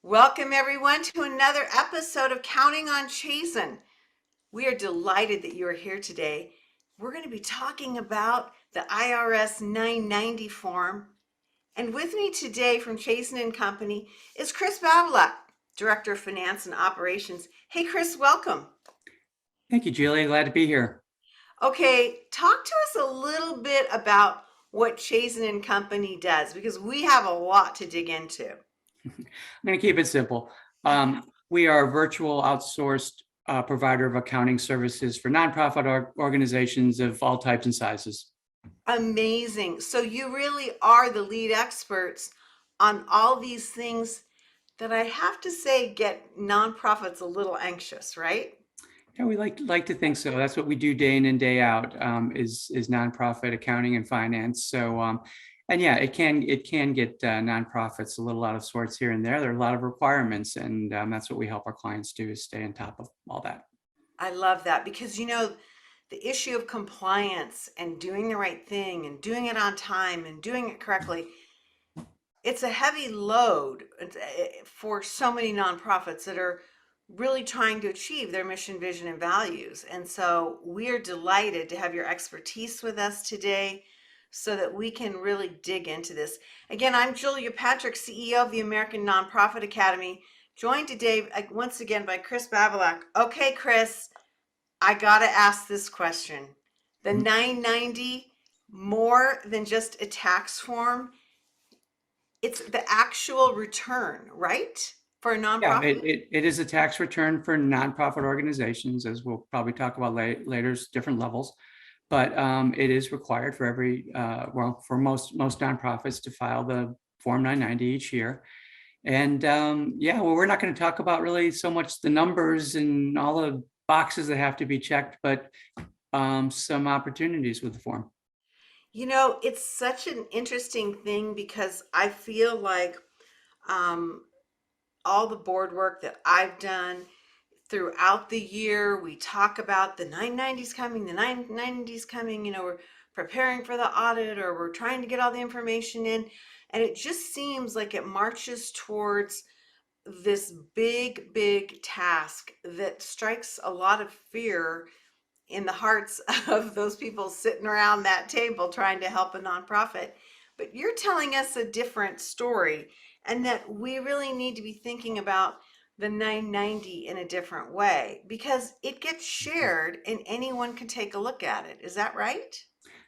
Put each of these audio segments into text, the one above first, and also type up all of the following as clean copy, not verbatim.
Welcome, everyone, to another episode of Counting on Chazin. We are delighted that you are here today. We're going to be talking about the IRS 990 form. And with me today from Chazin Company is Chris Babalak, Director of Finance and Operations. Hey, Chris, welcome. Thank you, Julia. Glad to be here. Okay, talk to us a little bit about what Chazin Company does, because we have a lot to dig into. I'm going to keep it simple. We are a virtual outsourced provider of accounting services for nonprofit organizations of all types and sizes. Amazing. So you really are the lead experts on all these things that I have to say get nonprofits a little anxious, right? Yeah, we like to think so. That's what we do day in and day out, is nonprofit accounting and finance. And yeah, it can get nonprofits a little out of sorts here and there. There are a lot of requirements, and that's what we help our clients do, is stay on top of all that. I love that because the issue of compliance and doing the right thing and doing it on time and doing it correctly, it's a heavy load for so many nonprofits that are really trying to achieve their mission, vision, and values. And so we're delighted to have your expertise with us today so that we can really dig into this. Again, I'm Julia Patrick, CEO of the American Nonprofit Academy, joined today once again by Chris Babalak. Okay, Chris, I got to ask this question. The 990, more than just a tax form, it's the actual return, right? For a Yeah, nonprofit? it is a tax return for nonprofit organizations, as we'll probably talk about later, different levels. But it is required for for most nonprofits to file the Form 990 each year. And yeah, well, we're not going to talk about really so much the numbers and all the boxes that have to be checked, but some opportunities with the form. It's such an interesting thing because I feel like um, all the board work that I've done throughout the year, we talk about the 990s coming, the 990s coming, we're preparing for the audit or we're trying to get all the information in. And it just seems like it marches towards this big, big task that strikes a lot of fear in the hearts of those people sitting around that table trying to help a nonprofit. But you're telling us a different story, and that we really need to be thinking about the 990 in a different way because it gets shared and anyone can take a look at it. Is that right?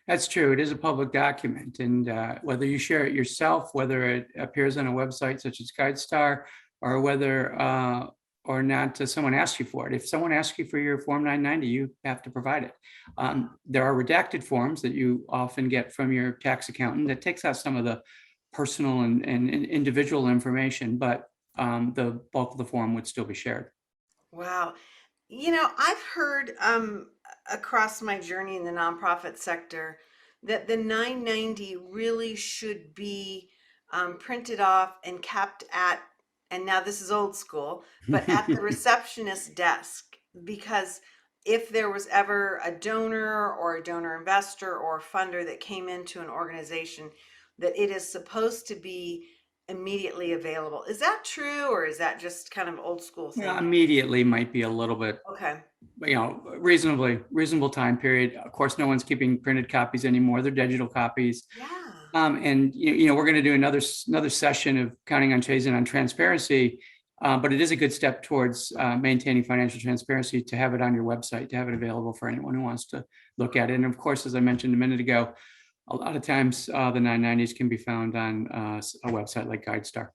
That's true. It is a public document, and whether you share it yourself, whether it appears on a website such as GuideStar, or whether or not someone asks you for it. If someone asks you for your Form 990, you have to provide it. There are redacted forms that you often get from your tax accountant that takes out some of the personal and individual information, but the bulk of the form would still be shared. Wow. I've heard across my journey in the nonprofit sector that the 990 really should be printed off and kept at, and now this is old school, but at the receptionist desk, because if there was ever a donor or a donor investor or a funder that came into an organization, that it is supposed to be immediately available. Is that true, or is that just kind of old school Yeah, thinking? immediately might be a little bit, Okay. reasonable time period. Of course, no one's keeping printed copies anymore. They're digital copies. Yeah. And we're going to do another session of counting on Chazin on transparency. But it is a good step towards maintaining financial transparency to have it on your website, to have it available for anyone who wants to look at it. And of course, as I mentioned a minute ago, a lot of times the 990s can be found on a website like GuideStar.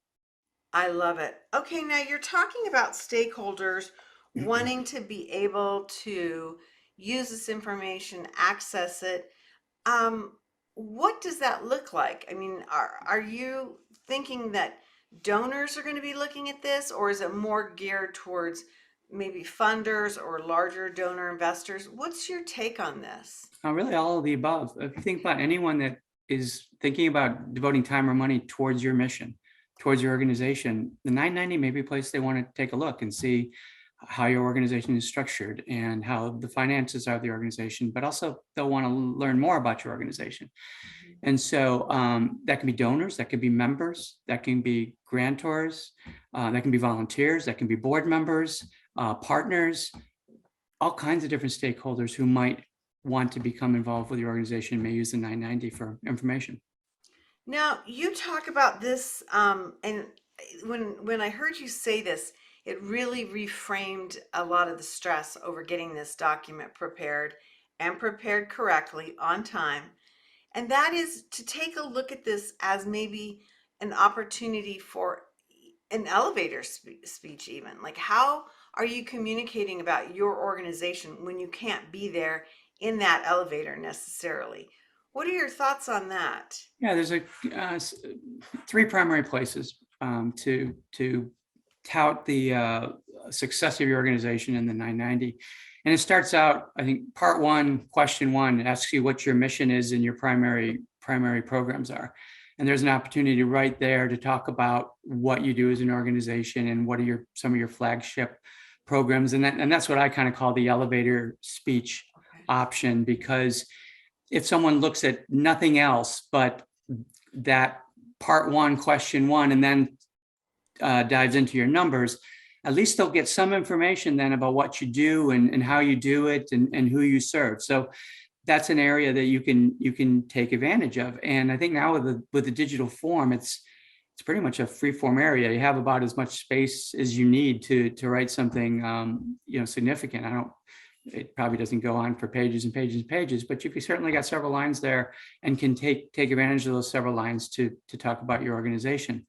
I love it. Okay, now you're talking about stakeholders wanting to be able to use this information, access it. Um, what does that look like? I mean, are you thinking that donors are going to be looking at this, or is it more geared towards maybe funders or larger donor investors? What's your take on this? Really, all of the above. If you think about anyone that is thinking about devoting time or money towards your mission, towards your organization, the 990 may be a place they want to take a look and see how your organization is structured and how the finances are of the organization, but also they'll want to learn more about your organization. Mhm. And so that can be donors, that can be members, that can be grantors, that can be volunteers, that can be board members, partners, all kinds of different stakeholders who might want to become involved with your organization may use the 990 for information. Now, you talk about this, and when I heard you say this, it really reframed a lot of the stress over getting this document prepared and prepared correctly on time. And that is to take a look at this as maybe an opportunity for an elevator speech, even. Like, how are you communicating about your organization when you can't be there in that elevator necessarily? What are your thoughts on that? Yeah, there's three primary places to tout the success of your organization in the 990. And it starts out, I think, part one, question one, it asks you what your mission is and your primary programs are. And there's an opportunity right there to talk about what you do as an organization and what are some of your flagship programs. And that's what I kind of call the elevator speech Okay. option, because if someone looks at nothing else but that part one, question one, and then dives into your numbers, at least they'll get some information then about what you do and how you do it and who you serve. So that's an area that you can take advantage of. And I think now with the digital form, it's pretty much a free form area. You have about as much space as you need to write something significant. It probably doesn't go on for pages and pages and pages, but you've certainly got several lines there and can take advantage of those several lines to talk about your organization.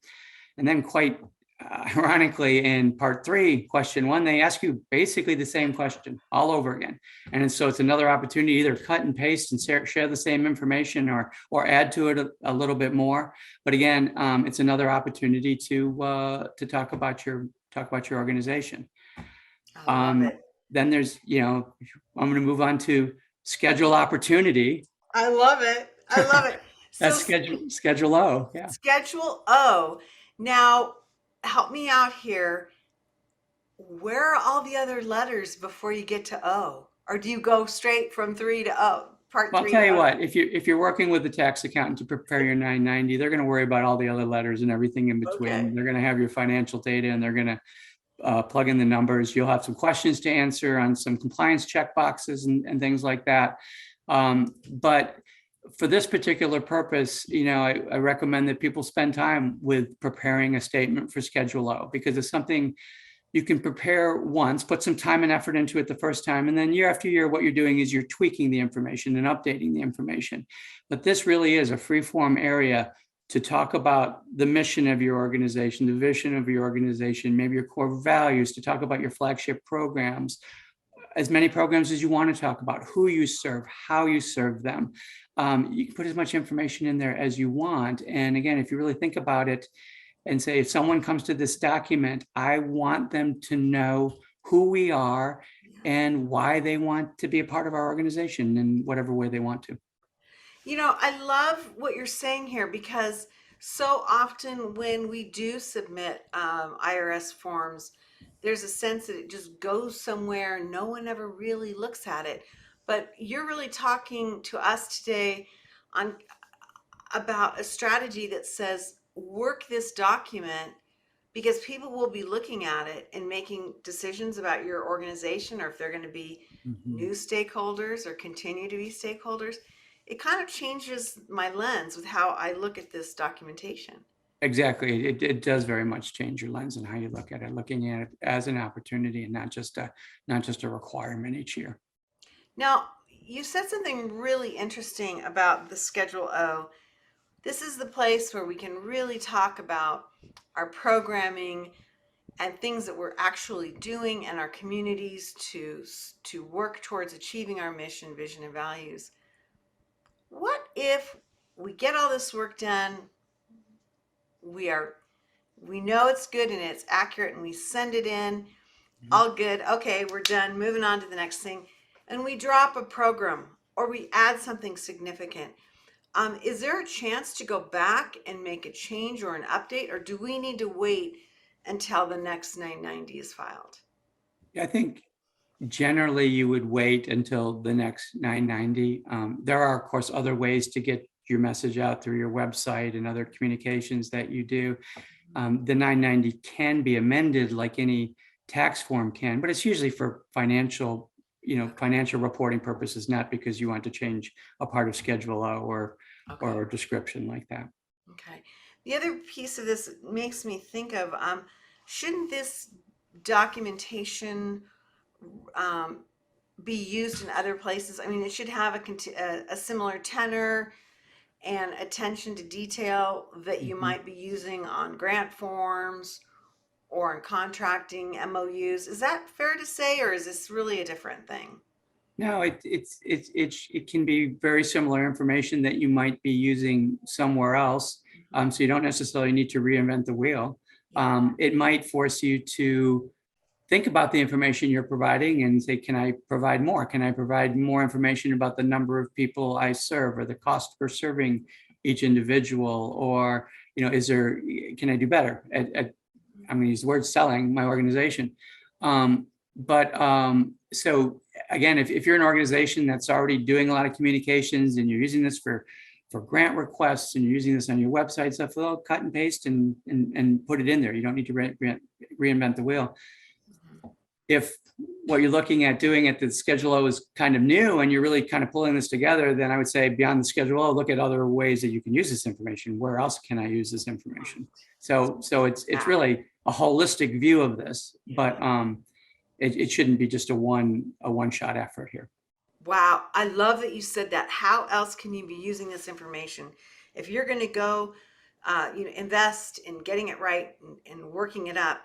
And then quite ironically, in part three, question one, they ask you basically the same question all over again. And so it's another opportunity to either cut and paste and share the same information or add to it a little bit more. But again, it's another opportunity to talk about your organization. I love Um, it. then there's, I'm going to move on to schedule opportunity. I love it. I love it. So That's schedule O. Yeah. schedule O. Now, help me out here. Where are all the other letters before you get to O? Or do you go straight from three to O, part Well, I'll three tell to you O? what, if you're working with the tax accountant to prepare your 990, they're going to worry about all the other letters and everything in between. Okay. They're going to have your financial data and they're going to plug in the numbers. You'll have some questions to answer on some compliance check boxes and things like that. But for this particular purpose, I recommend that people spend time with preparing a statement for Schedule O, because it's something you can prepare once, put some time and effort into it the first time, and then year after year, what you're doing is you're tweaking the information and updating the information. But this really is a free form area to talk about the mission of your organization, the vision of your organization, maybe your core values, to talk about your flagship programs, as many programs as you want to talk about, who you serve, how you serve them. You can put as much information in there as you want. And again, if you really think about it, and say, if someone comes to this document, I want them to know who we are and why they want to be a part of our organization in whatever way they want to. I love what you're saying here because so often when we do submit IRS forms, there's a sense that it just goes somewhere. No one ever really looks at it. But you're really talking to us today on about a strategy that says work this document because people will be looking at it and making decisions about your organization, or if they're going to be Mhm. new stakeholders or continue to be stakeholders. It kind of changes my lens with how I look at this documentation. Exactly. It does very much change your lens and how you look at it, looking at it as an opportunity and not just a requirement each year. Now, you said something really interesting about the Schedule O. This is the place where we can really talk about our programming and things that we're actually doing in our communities to work towards achieving our mission, vision, and values. What if we get all this work done, we are we know it's good and it's accurate, and we send it in, Mhm. all good, okay, we're done, moving on to the next thing, and we drop a program or we add something significant. Is there a chance to go back and make a change or an update, or do we need to wait until the next 990 is filed? I think generally you would wait until the next 990. There are, of course, other ways to get your message out through your website and other communications that you do. The 990 can be amended like any tax form can, but it's usually for financial, financial reporting purposes, not because you want to change a part of Schedule O Okay. or a description like that. Okay. The other piece of this makes me think of, shouldn't this documentation um, be used in other places? I mean, it should have a similar tenor and attention to detail that you Mhm. might be using on grant forms or in contracting MOUs. Is that fair to say, or is this really a different thing? No, it can be very similar information that you might be using somewhere else. Mhm. So you don't necessarily need to reinvent the wheel. Yeah. It might force you to think about the information you're providing and say, can I provide more? Can I provide more information about the number of people I serve or the cost per serving each individual? Or, can I do better at I'm going to use the word selling my organization. But so again, if you're an organization that's already doing a lot of communications and you're using this for grant requests and you're using this on your website stuff, well, cut and paste and put it in there. You don't need to reinvent the wheel. If what you're looking at doing at the Schedule O is kind of new and you're really kind of pulling this together, then I would say beyond the Schedule O, look at other ways that you can use this information. Where else can I use this information? So it's Ah, really a holistic view of this, yeah. but it shouldn't be just a one shot effort here. Wow, I love that you said that. How else can you be using this information? If you're going to go, invest in getting it right and working it up,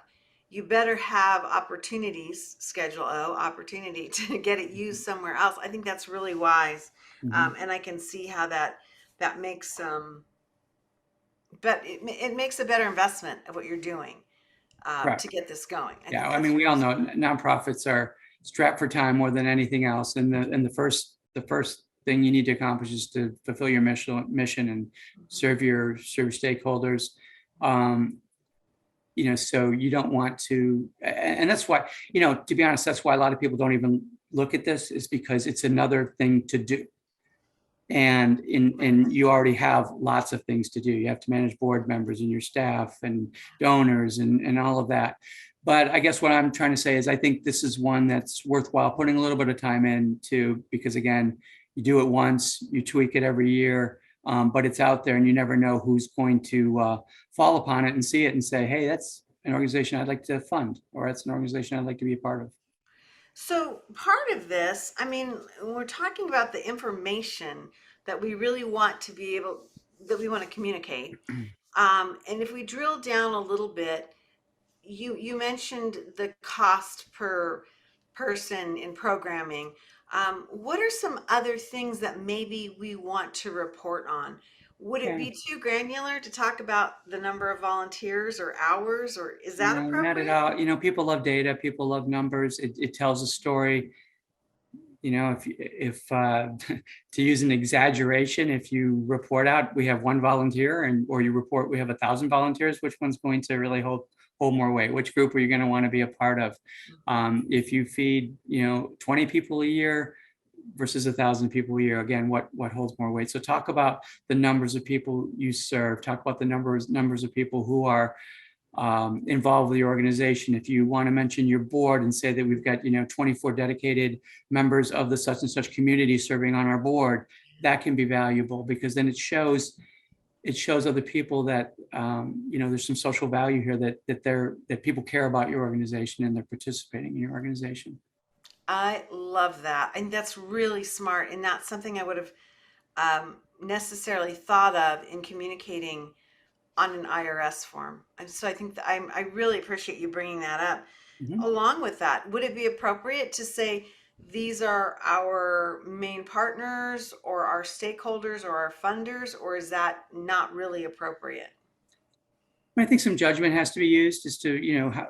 you better have opportunities, Schedule O, opportunity to get it used somewhere else. I think that's really wise, Mhm. and I can see how that makes but it makes a better investment of what you're doing to Correct. get this going. I Yeah, think I mean, that's we really all know smart. nonprofits are strapped for time more than anything else, and the first thing you need to accomplish is to fulfill your mission and Mhm. serve your stakeholders. Um, so you don't want to, and that's why, to be honest, that's why a lot of people don't even look at this, is because it's another thing to do. Right. And you already have lots of things to do. You have to manage board members and your staff and donors and all of that. But I guess what I'm trying to say is I think this is one that's worthwhile putting a little bit of time into, because again, you do it once, you tweak it every year, but it's out there and you never know who's going to fall upon it and see it and say, hey, that's an organization I'd like to fund, or that's an organization I'd like to be a part of. So part of this, I mean, when we're talking about the information that we really want to be able, that we want to communicate. And if we drill down a little bit, you mentioned the cost per person in programming. What are some other things that maybe we want to report on? Would it Yeah. be too granular to talk about the number of volunteers or hours, or is that No, not at appropriate? all. People love data. People love numbers. It tells a story. If to use an exaggeration, if you report out we have one volunteer or you report we have 1,000 volunteers, which one's going to really hold more weight? Which group are you going to want to be a part of? If you feed 20 people a year versus 1,000 people a year, again, what holds more weight? So talk about the numbers of people you serve. Talk about the numbers of people who are involved with the organization. If you want to mention your board and say that we've got 24 dedicated members of the such and such community serving on our board, that can be valuable, because then it shows other people that there's some social value here, that people care about your organization and they're participating in your organization. I love that. And that's really smart and not something I would have necessarily thought of in communicating on an IRS form. And so I think that I really appreciate you bringing that up. Mhm. Along with that, would it be appropriate to say these are our main partners or our stakeholders or our funders, or is that not really appropriate? I think some judgment has to be used as to,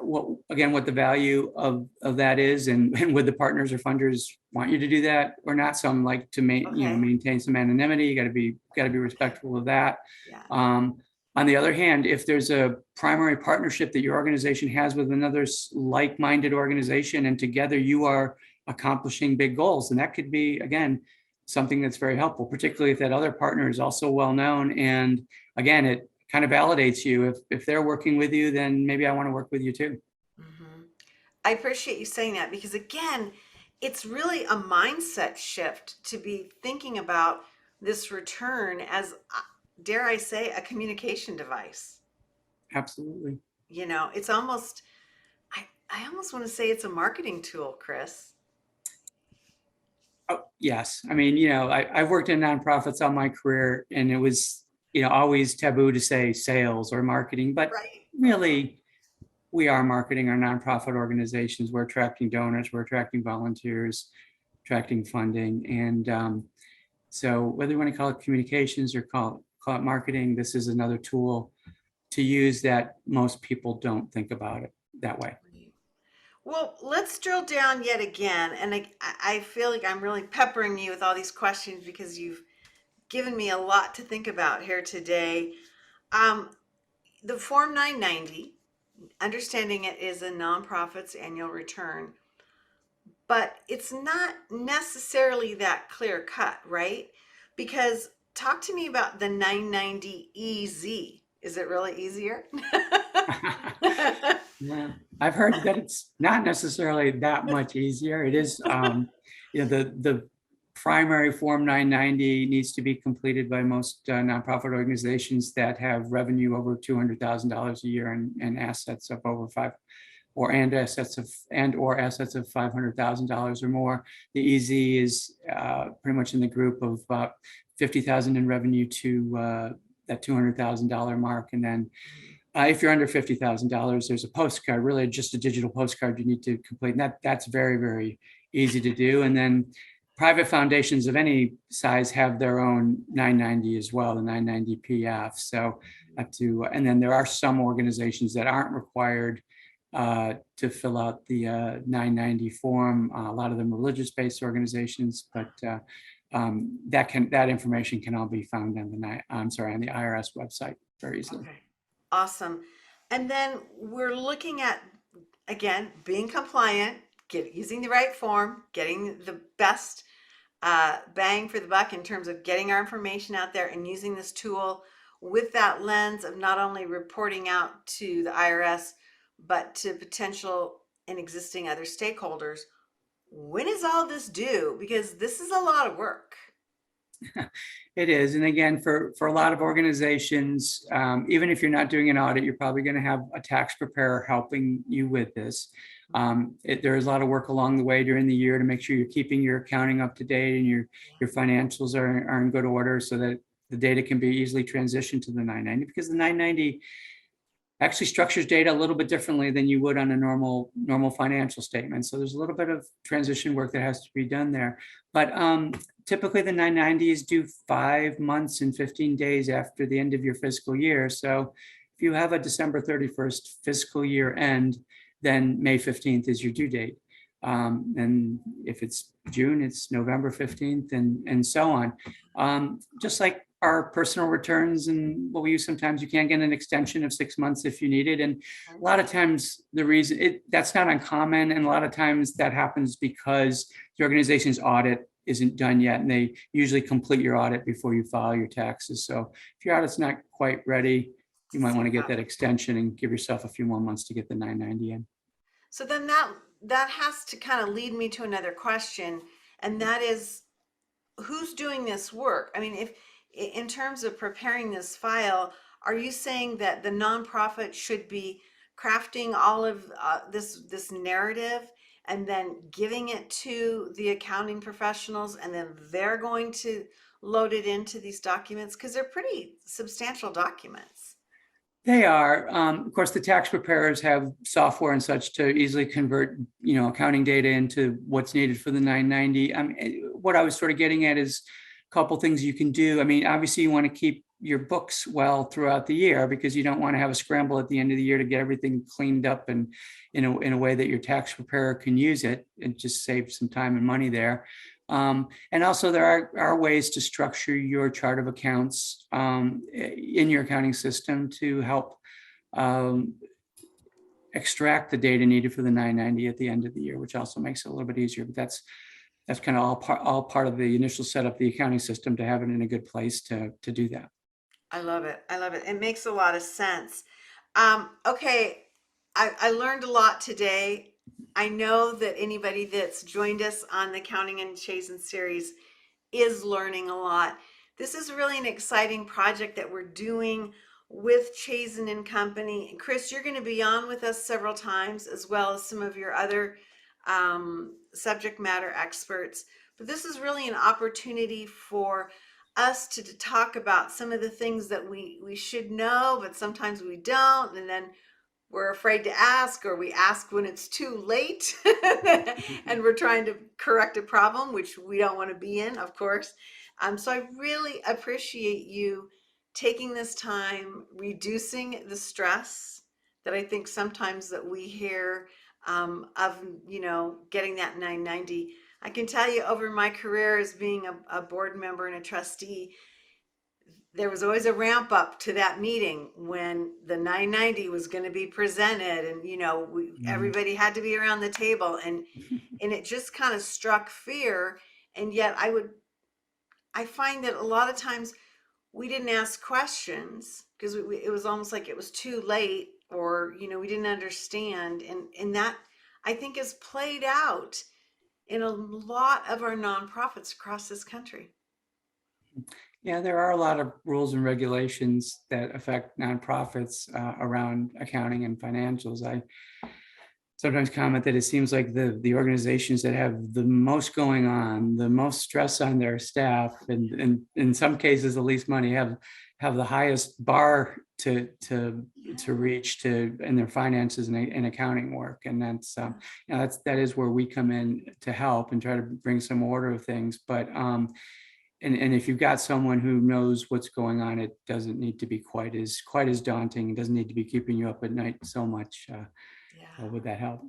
what the value of that is, and would the partners or funders want you to do that or not? Some like to Okay. maintain some anonymity. You got to be respectful of that. Yeah. On the other hand, if there's a primary partnership that your organization has with another like-minded organization, and together you are accomplishing big goals, and that could be, again, something that's very helpful, particularly if that other partner is also well-known. And again, it kind of validates you. If they're working with you, then maybe I want to work with you too. Mhm. I appreciate you saying that because, again, it's really a mindset shift to be thinking about this return as, dare I say, a communication device. Absolutely. It's almost, I almost want to say it's a marketing tool, Chris. Oh, yes. I mean, I've worked in nonprofits all my career, and it was, always taboo to say sales or marketing, but Right. really, we are marketing our nonprofit organizations. We're attracting donors, we're attracting volunteers, attracting funding. And so whether you want to call it communications or call it marketing, this is another tool to use that most people don't think about it that way. Well, let's drill down yet again. And I feel like I'm really peppering you with all these questions because you've given me a lot to think about here today. Um, the Form 990, understanding it is a nonprofit's annual return, but it's not necessarily that clear cut, right? Because talk to me about the 990 EZ. Is it really easier? Yeah, I've heard that it's not necessarily that much easier. It is, the primary Form 990 needs to be completed by most nonprofit organizations that have revenue over $200,000 a year, and assets of over five, or assets of $500,000 or more. The EZ is pretty much in the group of about 50,000 in revenue to that $200,000 mark, and then if you're under $50,000, there's a postcard, really just a digital postcard you need to complete. And that's very, very easy to do. And then private foundations of any size have their own 990 as well, the 990 PF. So and then there are some organizations that aren't required to fill out the 990 form. A lot of them religious-based organizations, but that information can all be found on the IRS website very easily. Okay. Awesome. And then we're looking at, again, being compliant, using the right form, getting the best bang for the buck in terms of getting our information out there and using this tool with that lens of not only reporting out to the IRS, but to potential and existing other stakeholders. When is all this due? Because this is a lot of work. It is. And again, for a lot of organizations, even if you're not doing an audit, you're probably going to have a tax preparer helping you with this. There is a lot of work along the way during the year to make sure you're keeping your accounting up to date and your financials are in good order so that the data can be easily transitioned to the 990, because the 990 actually structures data a little bit differently than you would on a normal financial statement. So there's a little bit of transition work that has to be done there. But typically the 990 is due 5 months and 15 days after the end of your fiscal year. So if you have a December 31st fiscal year end, then May 15th is your due date. And if it's June, it's November 15th, and so on. Just like our personal returns and what we use sometimes, you can get an extension of 6 months if you need it. And a lot of times the reason that's not uncommon. And a lot of times that happens because the organization's audit isn't done yet. And they usually complete your audit before you file your taxes. So if your audit's not quite ready, you might want to get that extension and give yourself a few more months to get the 990 in. So then that has to kind of lead me to another question, and that is, who's doing this work? I mean, if in terms of preparing this file, are you saying that the nonprofit should be crafting all of this narrative and then giving it to the accounting professionals, and then they're going to load it into these documents because they're pretty substantial documents? They are. Of course, the tax preparers have software and such to easily convert, accounting data into what's needed for the 990. What I was sort of getting at is a couple things you can do. I mean, obviously, you want to keep your books well throughout the year because you don't want to have a scramble at the end of the year to get everything cleaned up and in a way that your tax preparer can use it, and just save some time and money there. And also there are ways to structure your chart of accounts in your accounting system to help um, extract the data needed for the 990 at the end of the year, which also makes it a little bit easier. But that's kind of all part of the initial setup of the accounting system to have it in a good place to do that. I love it. I love it. It makes a lot of sense. Okay, I learned a lot today. I know that anybody that's joined us on the Counting and Chasing series is learning a lot. This is really an exciting project that we're doing with Chazin and Company. And Chris, you're going to be on with us several times, as well as some of your other subject matter experts. But this is really an opportunity for us to talk about some of the things that we should know, but sometimes we don't. And then we're afraid to ask, or we ask when it's too late and we're trying to correct a problem, which we don't want to be in, of course. So I really appreciate you taking this time, reducing the stress that I think sometimes that we hear of, getting that 990. I can tell you over my career as being a board member and a trustee, there was always a ramp up to that meeting when the 990 was going to be presented, and Mhm. everybody had to be around the table, and it just kind of struck fear. And yet I find that a lot of times we didn't ask questions because it was almost like it was too late, or we didn't understand, and that I think is played out in a lot of our nonprofits across this country. Yeah, there are a lot of rules and regulations that affect nonprofits around accounting and financials. I sometimes comment that it seems like the organizations that have the most going on, the most stress on their staff, and in some cases the least money have the highest bar to reach to in their finances and accounting work. And that's that is where we come in to help and try to bring some order of things. But and if you've got someone who knows what's going on, it doesn't need to be quite as daunting. It doesn't need to be keeping you up at night so much. Yeah. Would that help?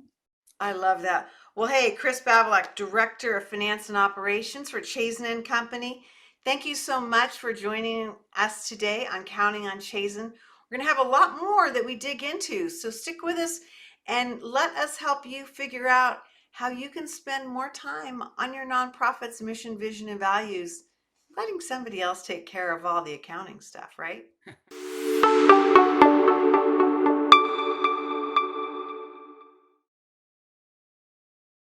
I love that. Well, hey, Chris Babalak, Director of Finance and Operations for Chazin and Company. Thank you so much for joining us today on Counting on Chazin. We're going to have a lot more that we dig into, so stick with us and let us help you figure out how you can spend more time on your nonprofit's mission, vision, and values, letting somebody else take care of all the accounting stuff, right?